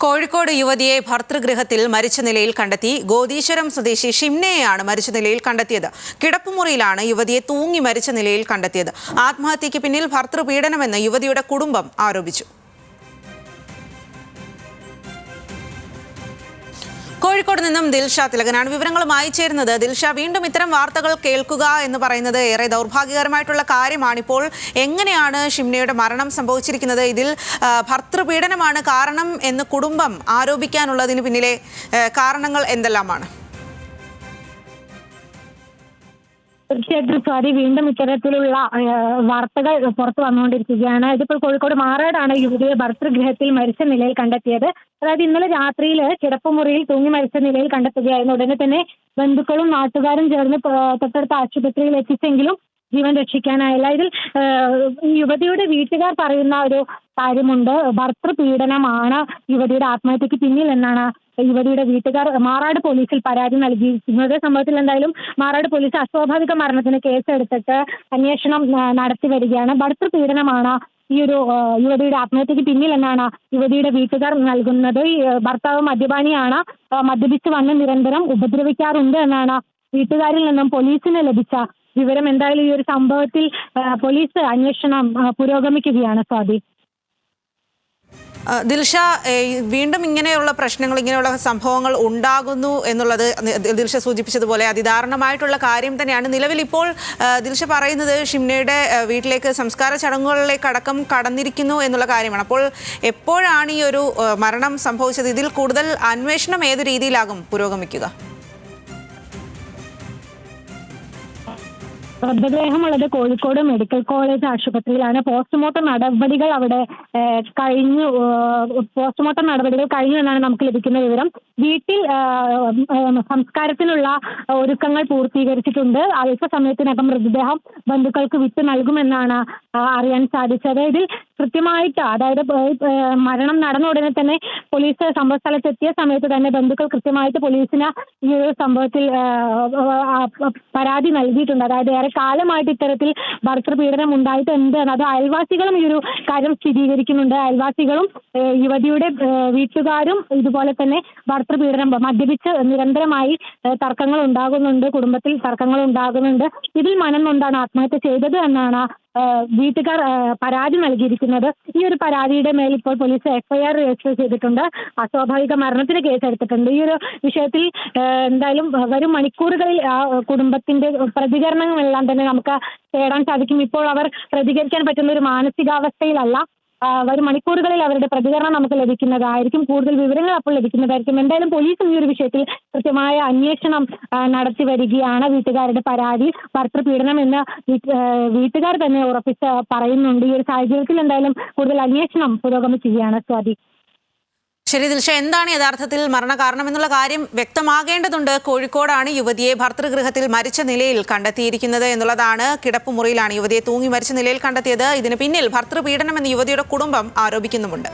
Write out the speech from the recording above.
കോഴിക്കോട് യുവതിയെ ഭർതൃഗൃഹത്തിൽ മരിച്ച നിലയിൽ കണ്ടെത്തി. ഗോദീശ്വരം സ്വദേശി ഷിംനയെയാണ് മരിച്ച നിലയിൽ കണ്ടെത്തിയത്. കിടപ്പുമുറിയിലാണ് യുവതിയെ തൂങ്ങി മരിച്ച നിലയിൽ കണ്ടെത്തിയത്. ആത്മഹത്യയ്ക്ക് പിന്നിൽ ഭർതൃപീഡനമെന്ന് യുവതിയുടെ കുടുംബം ആരോപിച്ചു. കോഴിക്കോട് നിന്നും ദിൽഷ തിലകനാണ് വിവരങ്ങളുമായി ചേരുന്നത്. ദിൽഷ, വീണ്ടും ഇത്തരം വാർത്തകൾ കേൾക്കുക എന്ന് പറയുന്നത് ഏറെ ദൗർഭാഗ്യകരമായിട്ടുള്ള കാര്യമാണ്. ഇപ്പോൾ എങ്ങനെയാണ് ഷിംനയുടെ മരണം സംഭവിച്ചിരിക്കുന്നത്? ഇതിൽ ഭർതൃപീഡനമാണ് കാരണം എന്ന് കുടുംബം ആരോപിക്കാനുള്ളതിന് പിന്നിലെ കാരണങ്ങൾ എന്തെല്ലാമാണ്? തീർച്ചയായിട്ടും സ്വാതി, വീണ്ടും ഇത്തരത്തിലുള്ള വാർത്തകൾ പുറത്തു വന്നുകൊണ്ടിരിക്കുകയാണ്. ഇതിപ്പോൾ കോഴിക്കോട് മാറാടാണ് യുവതിയെ ഭർതൃഗൃഹത്തിൽ മരിച്ച നിലയിൽ കണ്ടെത്തിയത്. അതായത് ഇന്നലെ രാത്രിയിൽ കിടപ്പുമുറിയിൽ തൂങ്ങി മരിച്ച നിലയിൽ കണ്ടെത്തുകയായിരുന്നു. ഉടനെ തന്നെ ബന്ധുക്കളും നാട്ടുകാരും ചേർന്ന് തൊട്ടടുത്ത ആശുപത്രിയിൽ എത്തിച്ചെങ്കിലും ജീവൻ രക്ഷിക്കാനായില്ല. ഇതിൽ യുവതിയുടെ വീട്ടുകാർ പറയുന്ന ഒരു കാര്യമുണ്ട്. ഭർതൃപീഡനമാണ് യുവതിയുടെ ആത്മഹത്യക്ക് പിന്നിൽ എന്നാണ് യുവതിയുടെ വീട്ടുകാർ മാറാട് പോലീസിൽ പരാതി നൽകിയിരിക്കുന്നത്. സംഭവത്തിൽ എന്തായാലും മാറാട് പോലീസ് അസ്വാഭാവിക മരണത്തിന് കേസെടുത്തിട്ട് അന്വേഷണം നടത്തി വരികയാണ്. ഭർതൃപീഡനമാണ് ഈ ഒരു യുവതിയുടെ ആത്മഹത്യക്ക് പിന്നിൽ എന്നാണ് യുവതിയുടെ വീട്ടുകാർ നൽകുന്നത്. ഭർത്താവ് മദ്യപാനിയാണ്, മദ്യപിച്ച് വന്ന് നിരന്തരം ഉപദ്രവിക്കാറുണ്ട് എന്നാണ് വീട്ടുകാരിൽ നിന്നും പോലീസിന് ലഭിച്ച വിവരം. എന്തായാലും ഈ ഒരു സംഭവത്തിൽ പോലീസ് അന്വേഷണം പുരോഗമിക്കുകയാണ്. സ്വാതി, ദിൽഷ, വീണ്ടും ഇങ്ങനെയുള്ള പ്രശ്നങ്ങൾ, ഇങ്ങനെയുള്ള സംഭവങ്ങൾ ഉണ്ടാകുന്നു എന്നുള്ളത് ദിൽഷ സൂചിപ്പിച്ചതുപോലെ അതിദാരുണമായിട്ടുള്ള കാര്യം തന്നെയാണ്. നിലവിൽ ഇപ്പോൾ ദിൽഷ പറയുന്നത് ഷിംനയുടെ വീട്ടിലേക്ക് സംസ്കാര ചടങ്ങുകളിലേക്ക് അടക്കം കടന്നിരിക്കുന്നു എന്നുള്ള കാര്യമാണ്. അപ്പോൾ എപ്പോഴാണ് ഈ ഒരു മരണം സംഭവിച്ചത്? ഇതിൽ കൂടുതൽ അന്വേഷണം ഏത് രീതിയിലാകും പുരോഗമിക്കുക? മൃതദേഹമുള്ളത് കോഴിക്കോട് മെഡിക്കൽ കോളേജ് ആശുപത്രിയിലാണ്. പോസ്റ്റ്മോർട്ടം നടപടികൾ കഴിഞ്ഞു എന്നാണ് നമുക്ക് ലഭിക്കുന്ന വിവരം. വീട്ടിൽ സംസ്കാരത്തിനുള്ള ഒരുക്കങ്ങൾ പൂർത്തീകരിച്ചിട്ടുണ്ട്. അല്പസമയത്തിനകം മൃതദേഹം ബന്ധുക്കൾക്ക് വിട്ടു നൽകുമെന്നാണ് അറിയാൻ സാധിച്ചത്. ഇതിൽ കൃത്യമായിട്ട്, അതായത് മരണം നടന്ന ഉടനെ തന്നെ പോലീസ് സംഭവ സ്ഥലത്തെത്തിയ സമയത്ത് തന്നെ ബന്ധുക്കൾ കൃത്യമായിട്ട് പോലീസിന് ഈ ഒരു സംഭവത്തിൽ പരാതി നൽകിയിട്ടുണ്ട്. അതായത് ഏറെ കാലമായിട്ട് ഇത്തരത്തിൽ ഭർതൃപീഡനം ഉണ്ടായിട്ട് എന്ത്, അത് അയൽവാസികളും ഈ ഒരു കാര്യം സ്ഥിരീകരിക്കുന്നുണ്ട്. അയൽവാസികളും യുവതിയുടെ വീട്ടുകാരും ഇതുപോലെ തന്നെ ഭർതൃപീഡനം, മദ്യപിച്ച് നിരന്തരമായി തർക്കങ്ങൾ ഉണ്ടാകുന്നുണ്ട്, കുടുംബത്തിൽ തർക്കങ്ങൾ ഉണ്ടാകുന്നുണ്ട്. ഇതിൽ മനം നൊന്താണ് ആത്മഹത്യ ചെയ്തത് എന്നാണ് വീട്ടുകാർ പരാതി നൽകിയിരിക്കുന്നത്. ഈ ഒരു പരാതിയുടെ മേൽ ഇപ്പോൾ പോലീസ് എഫ്ഐആർ രജിസ്റ്റർ ചെയ്തിട്ടുണ്ട്. അസ്വാഭാവിക മരണത്തിന് കേസെടുത്തിട്ടുണ്ട്. ഈ ഒരു വിഷയത്തിൽ എന്തായാലും വരും മണിക്കൂറുകളിൽ ആ കുടുംബത്തിന്റെ പ്രതികരണങ്ങളെല്ലാം തന്നെ നമുക്ക് തേടാൻ സാധിക്കും. ഇപ്പോൾ അവർ പ്രതികരിക്കാൻ പറ്റുന്ന ഒരു മാനസികാവസ്ഥയിലല്ല. വരും മണിക്കൂറുകളിൽ അവരുടെ പ്രതികരണം നമുക്ക് ലഭിക്കുന്നതായിരിക്കും. കൂടുതൽ വിവരങ്ങൾ അപ്പോൾ ലഭിക്കുന്നതായിരിക്കും. എന്തായാലും പോലീസും ഈ ഒരു വിഷയത്തിൽ കൃത്യമായ അന്വേഷണം നടത്തി വരികയാണ്. വീട്ടുകാരുടെ പരാതി ഭർതൃപീഡനം എന്ന് വീട്ടുകാർ തന്നെ ഉറപ്പിച്ച് പറയുന്നുണ്ട്. ഈ ഒരു സാഹചര്യത്തിൽ എന്തായാലും കൂടുതൽ അന്വേഷണം പുരോഗമിക്കുകയാണ്. സ്വാതി, ശരി ദിൽഷ, എന്താണ് യഥാർത്ഥത്തിൽ മരണകാരണം എന്നുള്ള കാര്യം വ്യക്തമാകേണ്ടതുണ്ട്. കോഴിക്കോടാണ് യുവതിയെ ഭർതൃഗൃഹത്തിൽ മരിച്ച നിലയിൽ കണ്ടെത്തിയിരിക്കുന്നത് എന്നുള്ളതാണ്. കിടപ്പുമുറിയിലാണ് യുവതിയെ തൂങ്ങി മരിച്ച നിലയിൽ കണ്ടെത്തിയത്. ഇതിന് പിന്നിൽ ഭർതൃപീഡനം എന്ന് യുവതിയുടെ കുടുംബം ആരോപിക്കുന്നുമുണ്ട്.